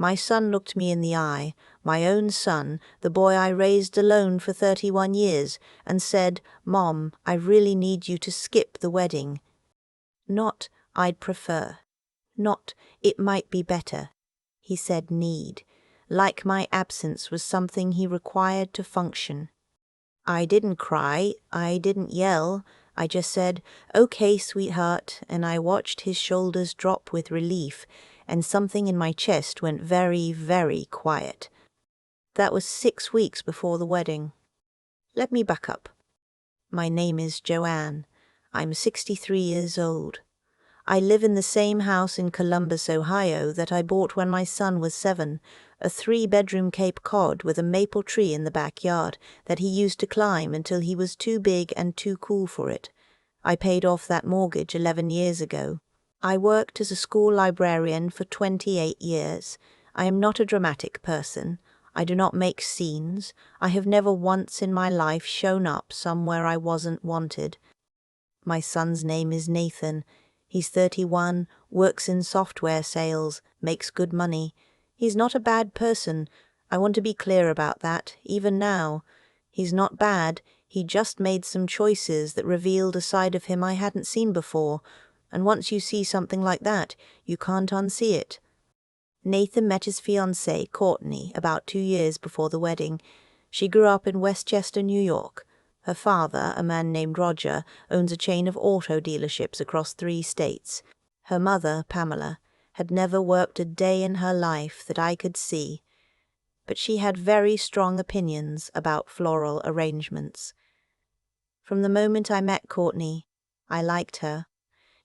My son looked me in the eye, my own son, the boy I raised alone for 31 years, and said, "Mom, I really need you to skip the wedding." Not, "I'd prefer." Not, "It might be better." He said need, like my absence was something he required to function. I didn't cry, I didn't yell, I just said, "Okay, sweetheart," and I watched his shoulders drop with relief, and something in my chest went very, very quiet. That was 6 weeks before the wedding. Let me back up. My name is Joanne. I'm 63 years old. I live in the same house in Columbus, Ohio that I bought when my son was 7, a 3-bedroom Cape Cod with a maple tree in the backyard that he used to climb until he was too big and too cool for it. I paid off that mortgage 11 years ago. I worked as a school librarian for 28 years. I am not a dramatic person. I do not make scenes. I have never once in my life shown up somewhere I wasn't wanted. My son's name is Nathan. He's 31, works in software sales, makes good money. He's not a bad person. I want to be clear about that, even now. He's not bad. He just made some choices that revealed a side of him I hadn't seen before, and once you see something like that, you can't unsee it. Nathan met his fiancée, Courtney, about 2 years before the wedding. She grew up in Westchester, New York. Her father, a man named Roger, owns a chain of auto dealerships across 3 states. Her mother, Pamela, had never worked a day in her life that I could see, but she had very strong opinions about floral arrangements. From the moment I met Courtney, I liked her.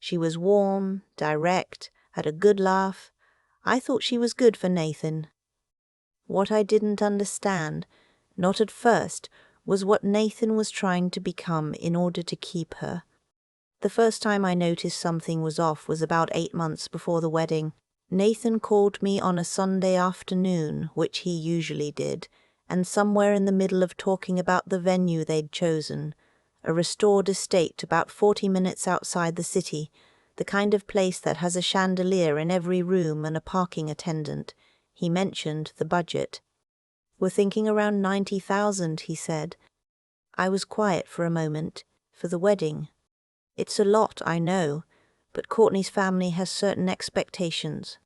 She was warm, direct, had a good laugh. I thought she was good for Nathan. What I didn't understand, not at first, was what Nathan was trying to become in order to keep her. The first time I noticed something was off was about 8 months before the wedding. Nathan called me on a Sunday afternoon, which he usually did, and somewhere in the middle of talking about the venue they'd chosen, a restored estate about 40 minutes outside the city, the kind of place that has a chandelier in every room and a parking attendant, he mentioned the budget. "We're thinking around 90,000, he said. I was quiet for a moment. For the wedding. It's a lot, I know, but Courtney's family has certain expectations.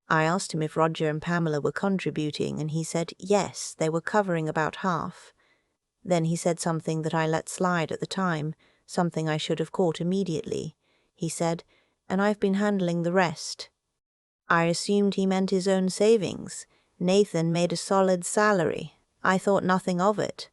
I asked him if Roger and Pamela were contributing, and he said yes, they were covering about half. Then he said something that I let slide at the time, something I should have caught immediately. He said, "And I've been handling the rest." I assumed he meant his own savings. Nathan made a solid salary. I thought nothing of it.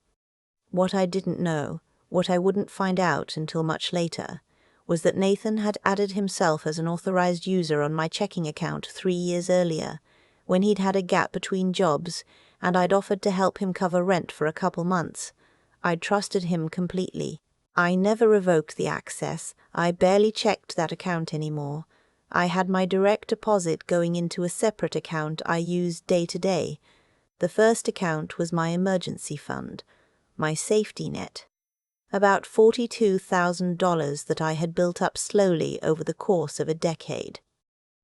What I didn't know, what I wouldn't find out until much later, was that Nathan had added himself as an authorized user on my checking account 3 years earlier, when he'd had a gap between jobs, and I'd offered to help him cover rent for a couple months. I'd trusted him completely. I never revoked the access. I barely checked that account anymore. I had my direct deposit going into a separate account I used day to day. The first account was my emergency fund, my safety net. About $42,000 that I had built up slowly over the course of a decade.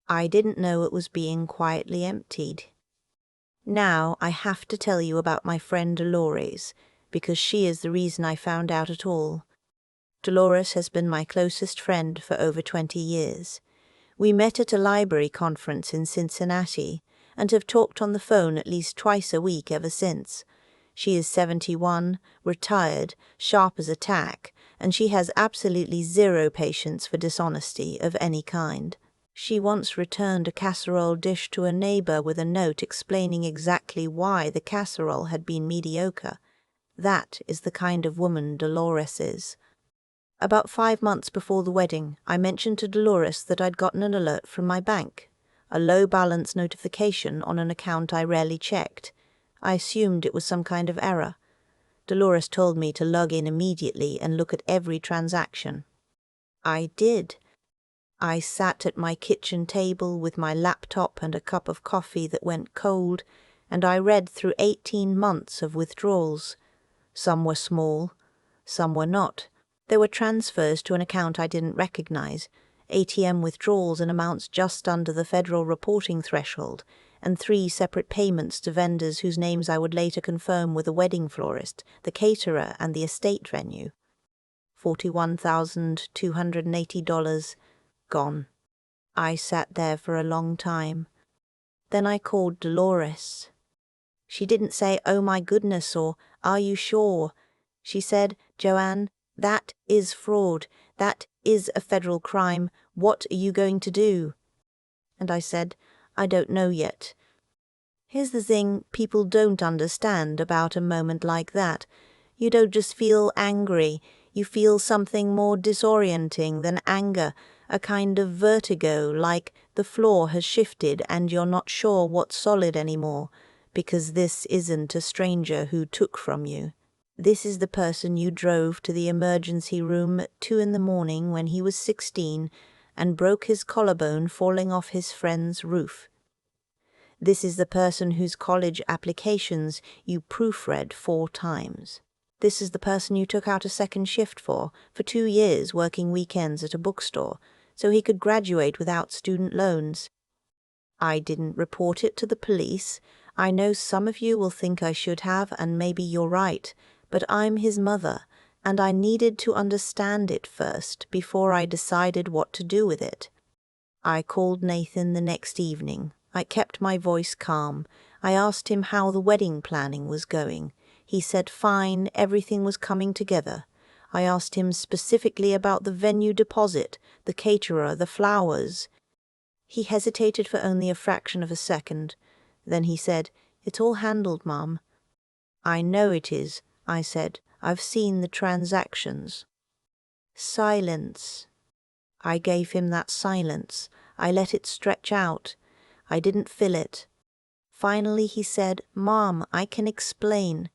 I didn't know it was being quietly emptied. Now I have to tell you about my friend Dolores, because she is the reason I found out at all. Dolores has been my closest friend for over 20 years. We met at a library conference in Cincinnati and have talked on the phone at least twice a week ever since. She is 71, retired, sharp as a tack, and she has absolutely zero patience for dishonesty of any kind. She once returned a casserole dish to a neighbor with a note explaining exactly why the casserole had been mediocre. That is the kind of woman Dolores is. About 5 months before the wedding, I mentioned to Dolores that I'd gotten an alert from my bank, a low balance notification on an account I rarely checked. I assumed it was some kind of error. Dolores told me to log in immediately and look at every transaction. I did. I sat at my kitchen table with my laptop and a cup of coffee that went cold, and I read through 18 months of withdrawals. Some were small, some were not. There were transfers to an account I didn't recognize, ATM withdrawals in amounts just under the federal reporting threshold, and 3 separate payments to vendors whose names I would later confirm were the wedding florist, the caterer, and the estate venue. $41,280 gone. I sat there for a long time. Then I called Dolores. She didn't say, "Oh my goodness," or "Are you sure?" She said, "Joanne, that is fraud. That is a federal crime. What are you going to do?" And I said, "I don't know yet." Here's the thing people don't understand about a moment like that. You don't just feel angry, you feel something more disorienting than anger, a kind of vertigo, like the floor has shifted and you're not sure what's solid anymore, because this isn't a stranger who took from you. This is the person you drove to the emergency room at 2 in the morning when he was 16 and broke his collarbone falling off his friend's roof. This is the person whose college applications you proofread 4 times. This is the person you took out a second shift for 2 years working weekends at a bookstore, so he could graduate without student loans. I didn't report it to the police. I know some of you will think I should have, and maybe you're right, but I'm his mother, and I needed to understand it first before I decided what to do with it. I called Nathan the next evening. I kept my voice calm. I asked him how the wedding planning was going. He said fine, everything was coming together. I asked him specifically about the venue deposit, the caterer, the flowers. He hesitated for only a fraction of a second. Then he said, "It's all handled, Mom." "I know it is," I said. "I've seen the transactions." Silence. I gave him that silence. I let it stretch out. I didn't fill it. Finally he said, "Mom, I can explain."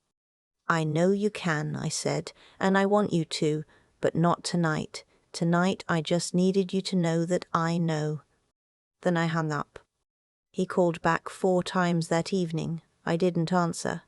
"I know you can," I said, "and I want you to, but not tonight. Tonight I just needed you to know that I know." Then I hung up. He called back 4 times that evening. I didn't answer.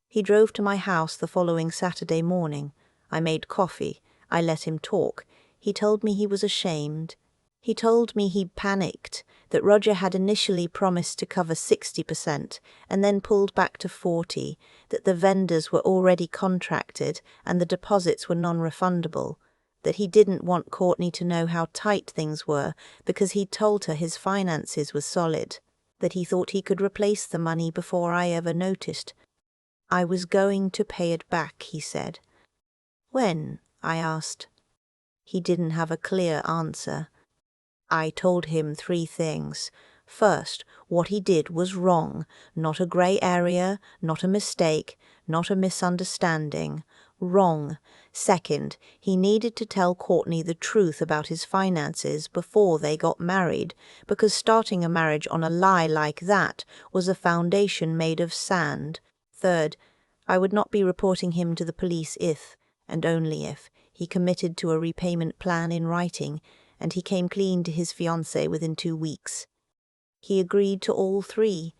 He drove to my house the following Saturday morning. I made coffee. I let him talk. He told me he was ashamed. He told me he'd panicked, that Roger had initially promised to cover 60% and then pulled back to 40%, that the vendors were already contracted and the deposits were non-refundable, that he didn't want Courtney to know how tight things were because he'd told her his finances were solid, that he thought he could replace the money before I ever noticed. I was going to pay it back, he said. "When?" I asked. He didn't have a clear answer. I told him 3 things. First, what he did was wrong, not a grey area, not a mistake, not a misunderstanding. Wrong. Second, he needed to tell Courtney the truth about his finances before they got married, because starting a marriage on a lie like that was a foundation made of sand. Third, I would not be reporting him to the police if, and only if, he committed to a repayment plan in writing, and he came clean to his fiancée within 2 weeks. He agreed to all 3.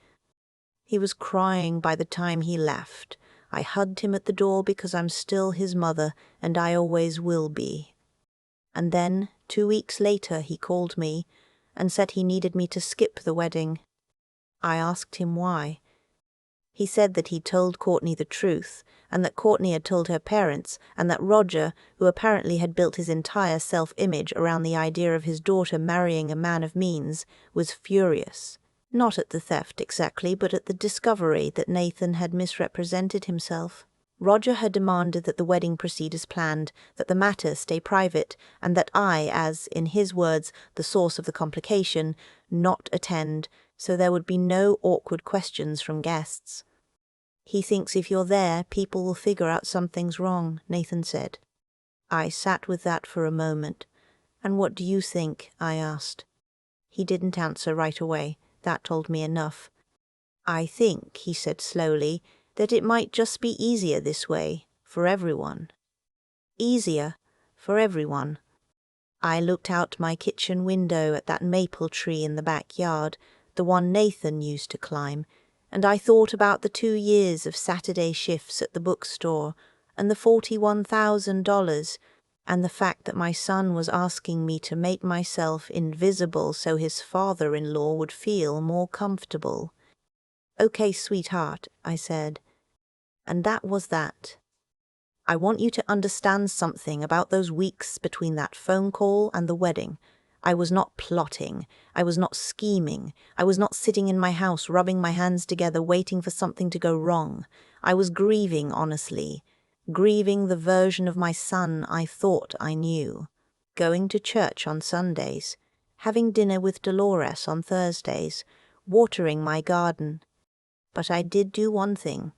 He was crying by the time he left. I hugged him at the door because I'm still his mother, and I always will be. And then, 2 weeks later, he called me and said he needed me to skip the wedding. I asked him why. He said that he'd told Courtney the truth, and that Courtney had told her parents, and that Roger, who apparently had built his entire self-image around the idea of his daughter marrying a man of means, was furious. Not at the theft exactly, but at the discovery that Nathan had misrepresented himself. Roger had demanded that the wedding proceed as planned, that the matter stay private, and that I, as, in his words, the source of the complication, not attend, so there would be no awkward questions from guests. "He thinks if you're there, people will figure out something's wrong," Nathan said. I sat with that for a moment. "And what do you think?" I asked. He didn't answer right away. That told me enough. "I think," he said slowly, "that it might just be easier this way, for everyone." Easier for everyone. I looked out my kitchen window at that maple tree in the backyard, the one Nathan used to climb, and I thought about the 2 years of Saturday shifts at the bookstore, and the $41,000, and the fact that my son was asking me to make myself invisible so his father-in-law would feel more comfortable. Okay, sweetheart, I said. And that was that. I want you to understand something about those weeks between that phone call and the wedding. I was not plotting. I was not scheming. I was not sitting in my house rubbing my hands together waiting for something to go wrong. I was grieving, honestly. Grieving the version of my son I thought I knew. Going to church on Sundays. Having dinner with Dolores on Thursdays. Watering my garden. But I did do one thing.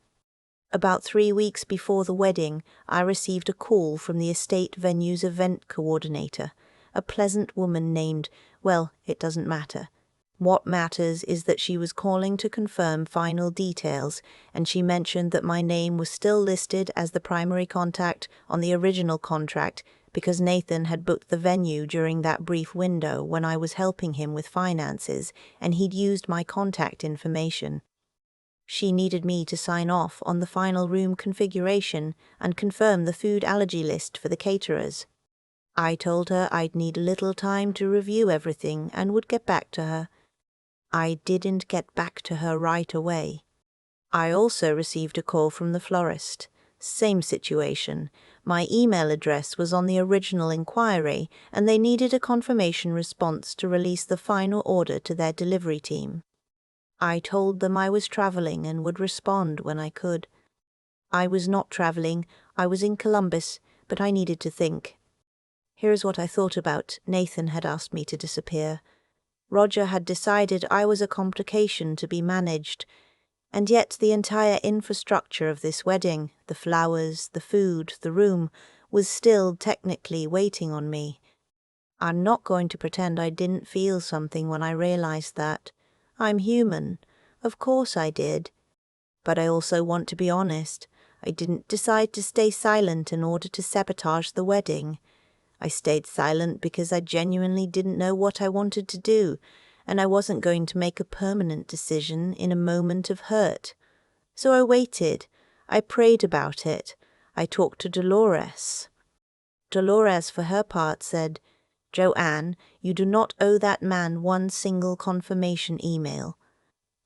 About 3 weeks before the wedding, I received a call from the estate venue's event coordinator, a pleasant woman named, well, it doesn't matter. What matters is that she was calling to confirm final details, and she mentioned that my name was still listed as the primary contact on the original contract because Nathan had booked the venue during that brief window when I was helping him with finances, and he'd used my contact information. She needed me to sign off on the final room configuration and confirm the food allergy list for the caterers. I told her I'd need a little time to review everything and would get back to her. I didn't get back to her right away. I also received a call from the florist. Same situation. My email address was on the original inquiry, and they needed a confirmation response to release the final order to their delivery team. I told them I was traveling and would respond when I could. I was not traveling, I was in Columbus, but I needed to think. Here's what I thought about Nathan had asked me to disappear. Roger had decided I was a complication to be managed, and yet the entire infrastructure of this wedding, the flowers, the food, the room, was still technically waiting on me. I'm not going to pretend I didn't feel something when I realized that. I'm human. Of course I did. But I also want to be honest. I didn't decide to stay silent in order to sabotage the wedding. I stayed silent because I genuinely didn't know what I wanted to do, and I wasn't going to make a permanent decision in a moment of hurt. So I waited. I prayed about it. I talked to Dolores. Dolores, for her part, said, "Joanne, you do not owe that man one single confirmation email."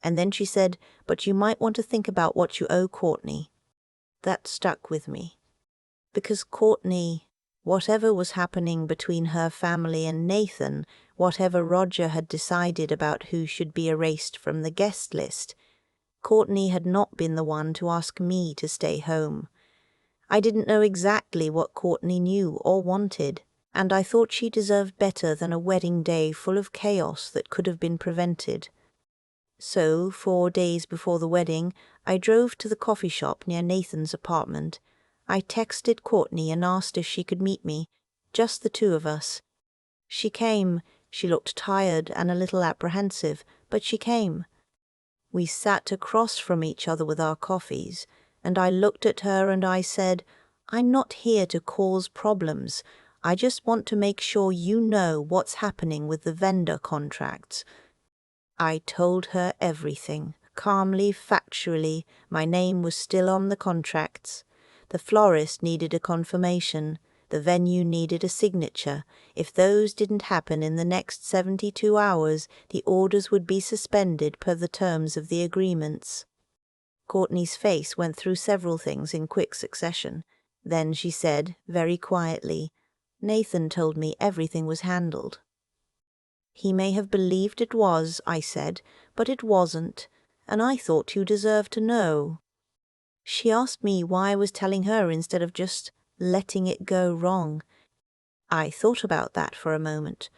And then she said, "But you might want to think about what you owe Courtney." That stuck with me. Because Courtney, whatever was happening between her family and Nathan, whatever Roger had decided about who should be erased from the guest list, Courtney had not been the one to ask me to stay home. I didn't know exactly what Courtney knew or wanted, and I thought she deserved better than a wedding day full of chaos that could have been prevented. So, 4 days before the wedding, I drove to the coffee shop near Nathan's apartment. I texted Courtney and asked if she could meet me, just the two of us. She came. She looked tired and a little apprehensive, but she came. We sat across from each other with our coffees, and I looked at her and I said, "I'm not here to cause problems. I just want to make sure you know what's happening with the vendor contracts." I told her everything, calmly, factually. My name was still on the contracts. The florist needed a confirmation. The venue needed a signature. If those didn't happen in the next 72 hours, the orders would be suspended per the terms of the agreements. Courtney's face went through several things in quick succession. Then she said, very quietly, "Nathan told me everything was handled." "He may have believed it was," I said, "but it wasn't, and I thought you deserved to know." She asked me why I was telling her instead of just letting it go wrong. I thought about that for a moment.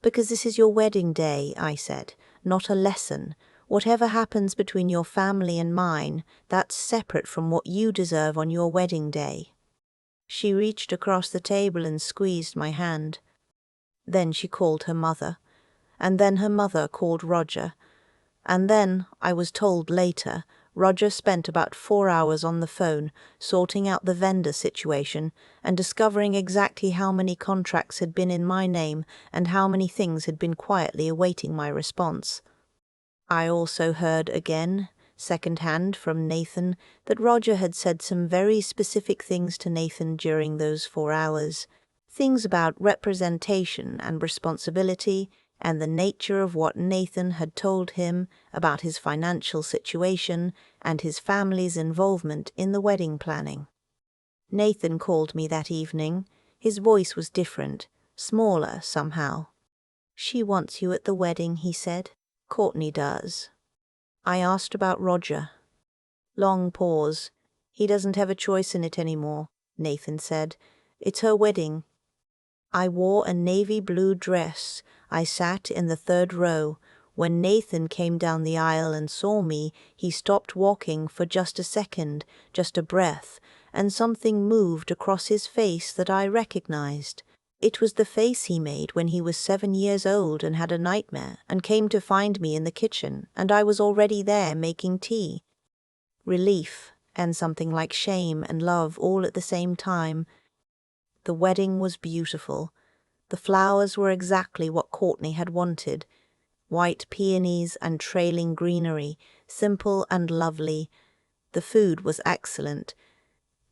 "Because this is your wedding day," I said, "not a lesson. Whatever happens between your family and mine, that's separate from what you deserve on your wedding day." She reached across the table and squeezed my hand. Then she called her mother. And then her mother called Roger. And then, I was told later, Roger spent about 4 hours on the phone sorting out the vendor situation and discovering exactly how many contracts had been in my name and how many things had been quietly awaiting my response. I also heard again, second-hand from Nathan, that Roger had said some very specific things to Nathan during those 4 hours. Things about representation and responsibility, and the nature of what Nathan had told him about his financial situation and his family's involvement in the wedding planning. Nathan called me that evening. His voice was different, smaller somehow. "She wants you at the wedding," he said. "Courtney does." I asked about Roger. Long pause. "He doesn't have a choice in it anymore," Nathan said. "It's her wedding." I wore a navy blue dress. I sat in the third row. When Nathan came down the aisle and saw me, he stopped walking for just a second, just a breath, and something moved across his face that I recognized. It was the face he made when he was 7 years old and had a nightmare and came to find me in the kitchen, and I was already there making tea. Relief and something like shame and love all at the same time. The wedding was beautiful. The flowers were exactly what Courtney had wanted. White peonies and trailing greenery, simple and lovely. The food was excellent.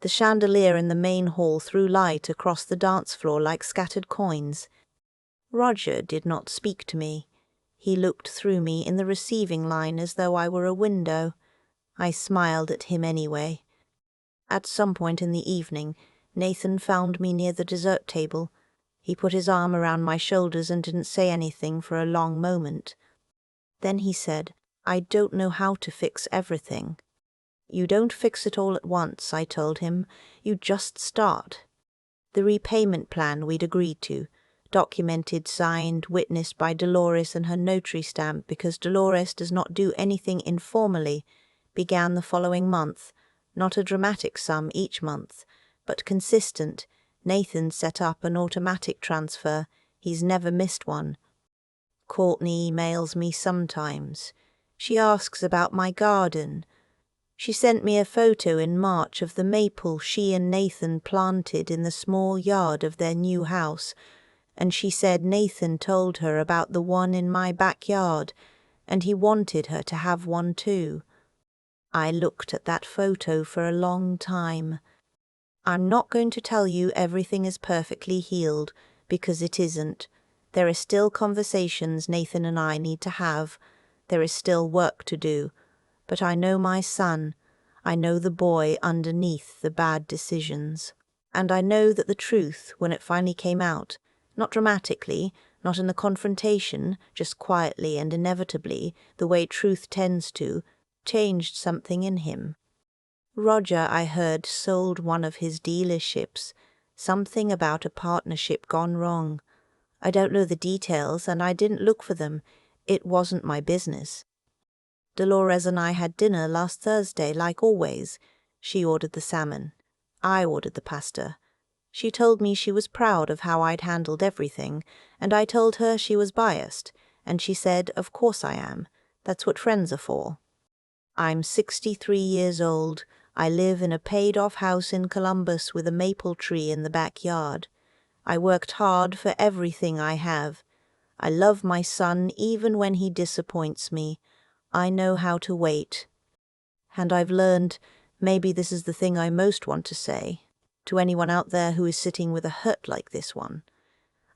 The chandelier in the main hall threw light across the dance floor like scattered coins. Roger did not speak to me. He looked through me in the receiving line as though I were a window. I smiled at him anyway. At some point in the evening, Nathan found me near the dessert table. He put his arm around my shoulders and didn't say anything for a long moment. Then he said, "I don't know how to fix everything." "You don't fix it all at once," I told him. "You just start." The repayment plan we'd agreed to, documented, signed, witnessed by Dolores and her notary stamp because Dolores does not do anything informally, began the following month. Not a dramatic sum each month, but consistent. Nathan set up an automatic transfer. He's never missed one. Courtney emails me sometimes. She asks about my garden. She sent me a photo in March of the maple she and Nathan planted in the small yard of their new house, and she said Nathan told her about the one in my backyard, and he wanted her to have one too. I looked at that photo for a long time. I'm not going to tell you everything is perfectly healed, because it isn't. There are still conversations Nathan and I need to have. There is still work to do. But I know my son. I know the boy underneath the bad decisions. And I know that the truth, when it finally came out, not dramatically, not in the confrontation, just quietly and inevitably, the way truth tends to, changed something in him. Roger, I heard, sold one of his dealerships. Something about a partnership gone wrong. I don't know the details, and I didn't look for them. It wasn't my business. Dolores and I had dinner last Thursday, like always. She ordered the salmon. I ordered the pasta. She told me she was proud of how I'd handled everything, and I told her she was biased, and she said, "Of course I am. That's what friends are for." I'm 63 years old. I live in a paid-off house in Columbus with a maple tree in the backyard. I worked hard for everything I have. I love my son even when he disappoints me. I know how to wait. And I've learned, maybe this is the thing I most want to say, to anyone out there who is sitting with a hurt like this one.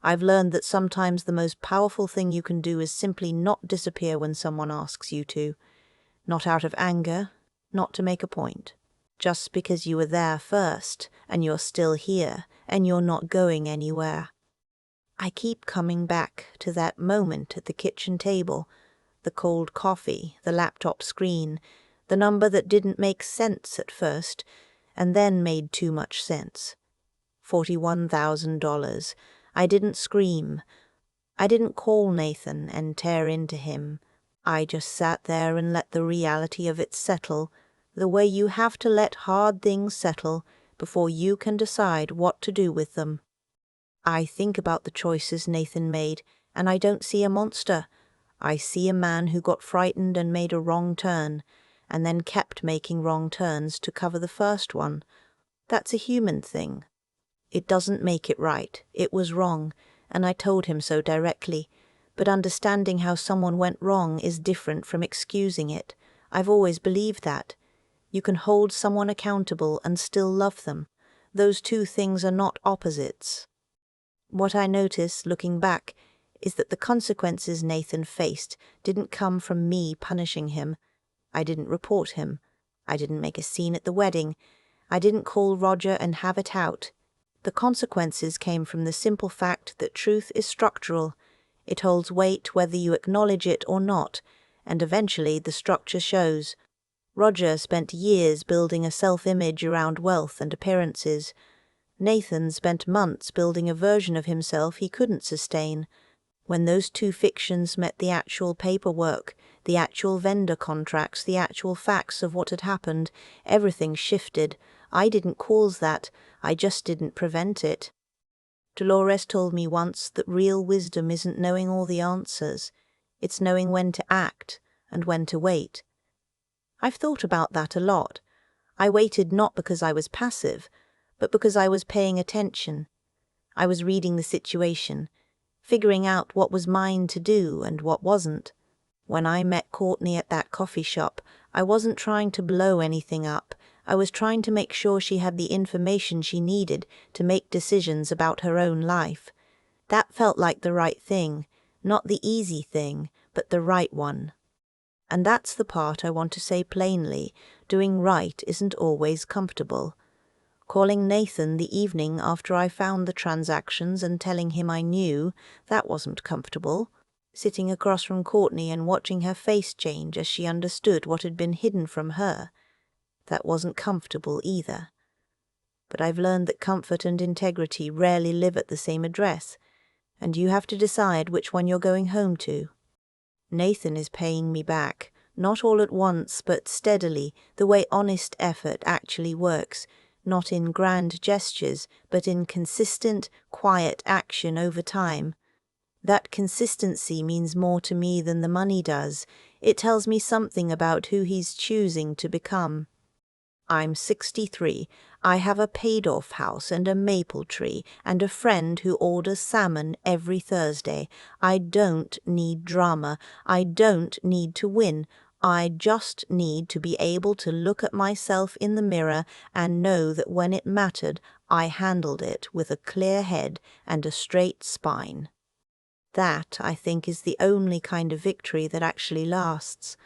I've learned that sometimes the most powerful thing you can do is simply not disappear when someone asks you to. Not out of anger, not to make a point. Just because you were there first, and you're still here, and you're not going anywhere. I keep coming back to that moment at the kitchen table, the cold coffee, the laptop screen, the number that didn't make sense at first, and then made too much sense. $41,000. I didn't scream. I didn't call Nathan and tear into him. I just sat there and let the reality of it settle, the way you have to let hard things settle before you can decide what to do with them. I think about the choices Nathan made, and I don't see a monster. I see a man who got frightened and made a wrong turn, and then kept making wrong turns to cover the first one. That's a human thing. It doesn't make it right. It was wrong, and I told him so directly. But understanding how someone went wrong is different from excusing it. I've always believed that. You can hold someone accountable and still love them. Those two things are not opposites. What I notice, looking back, is that the consequences Nathan faced didn't come from me punishing him. I didn't report him. I didn't make a scene at the wedding. I didn't call Roger and have it out. The consequences came from the simple fact that truth is structural. It holds weight whether you acknowledge it or not, and eventually the structure shows. Roger spent years building a self-image around wealth and appearances. Nathan spent months building a version of himself he couldn't sustain. When those two fictions met the actual paperwork, the actual vendor contracts, the actual facts of what had happened, everything shifted. I didn't cause that, I just didn't prevent it. Dolores told me once that real wisdom isn't knowing all the answers, it's knowing when to act and when to wait. I've thought about that a lot. I waited not because I was passive, but because I was paying attention. I was reading the situation, figuring out what was mine to do and what wasn't. When I met Courtney at that coffee shop, I wasn't trying to blow anything up. I was trying to make sure she had the information she needed to make decisions about her own life. That felt like the right thing, not the easy thing, but the right one. And that's the part I want to say plainly. Doing right isn't always comfortable. Calling Nathan the evening after I found the transactions and telling him I knew, that wasn't comfortable. Sitting across from Courtney and watching her face change as she understood what had been hidden from her, that wasn't comfortable either. But I've learned that comfort and integrity rarely live at the same address, and you have to decide which one you're going home to. Nathan is paying me back, not all at once, but steadily, the way honest effort actually works, not in grand gestures, but in consistent, quiet action over time. That consistency means more to me than the money does. It tells me something about who he's choosing to become. I'm 63. I have a paid-off house and a maple tree and a friend who orders salmon every Thursday. I don't need drama. I don't need to win. I just need to be able to look at myself in the mirror and know that when it mattered, I handled it with a clear head and a straight spine. That, I think, is the only kind of victory that actually lasts.